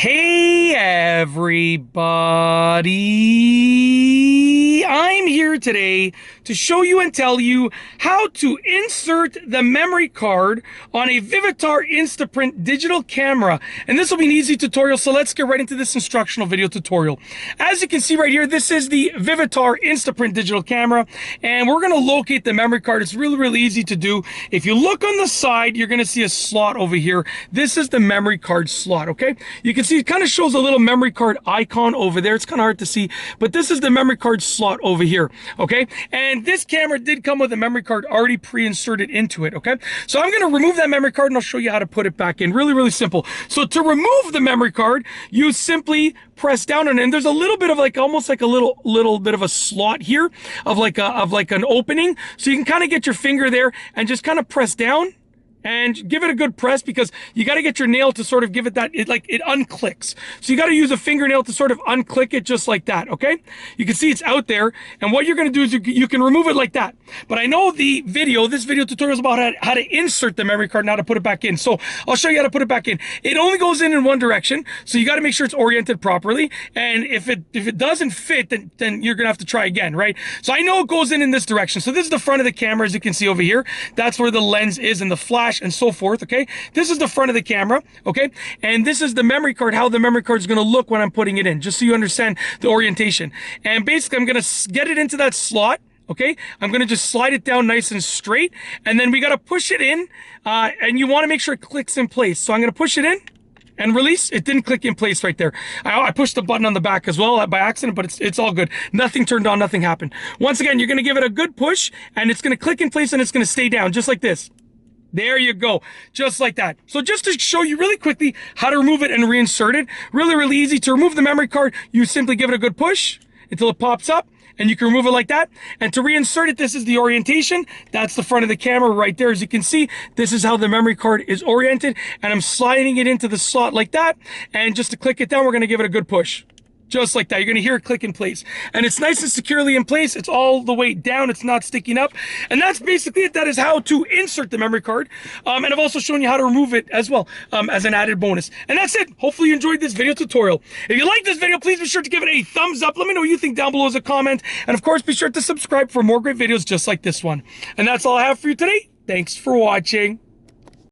Hey everybody, I'm here today to show you and tell you how to insert the memory card on a Vivitar Instaprint digital camera. And this will be an easy tutorial, so let's get right into this instructional video tutorial. As you can see right here, this is the Vivitar Instaprint digital camera, and we're going to locate the memory card. It's really easy to do. If you look on the side, you're going to see a slot over here. This is the memory card slot, okay? You can see it kind of shows a little memory card icon over there. It's kind of hard to see, but this is the memory card slot over here, okay? And this camera did come with a memory card already pre-inserted into it, okay? So I'm going to remove that memory card and I'll show you how to put it back in. Really simple. So to remove the memory card, you simply press down on it, and there's a little bit of like almost like a little bit of a slot here of like an opening. So you can kind of get your finger there and just kind of press down and give it a good press, because you got to get your nail to sort of give it that, it unclicks. So you got to use a fingernail to sort of unclick it just like that, okay? You can see it's out there, and what you're going to do is you can remove it like that. But I know this video tutorial is about how to insert the memory card and how to put it back in. So I'll show you how to put it back in. It only goes in one direction, so you got to make sure it's oriented properly. And if it doesn't fit, then you're going to have to try again, right? So I know it goes in this direction. So this is the front of the camera, as you can see over here. That's where the lens is and the flash and so forth, okay? This is the front of the camera, okay? And this is the memory card, how the memory card is going to look when I'm putting it in, just so you understand the orientation. And basically, I'm going to get it into that slot, okay? I'm going to just slide it down nice and straight, and then we got to push it in, and you want to make sure it clicks in place. So I'm going to push it in and release. It didn't click in place right there. I pushed the button on the back as well by accident, but it's all good. Nothing turned on, nothing happened. Once again, you're going to give it a good push, and it's going to click in place, and it's going to stay down, just like this. There you go, just like that. So just to show you really quickly how to remove it and reinsert it, really easy. To remove the memory card, you simply give it a good push until it pops up, and you can remove it like that. And to reinsert it, this is the orientation. That's the front of the camera right there. As you can see, this is how the memory card is oriented, and I'm sliding it into the slot like that. And just to click it down, we're gonna give it a good push. Just like that. You're going to hear it click in place. And it's nice and securely in place. It's all the way down. It's not sticking up. And that's basically it. That is how to insert the memory card. And I've also shown you how to remove it as well, as an added bonus. And that's it. Hopefully you enjoyed this video tutorial. If you like this video, please be sure to give it a thumbs up. Let me know what you think down below as a comment. And of course, be sure to subscribe for more great videos just like this one. And that's all I have for you today. Thanks for watching.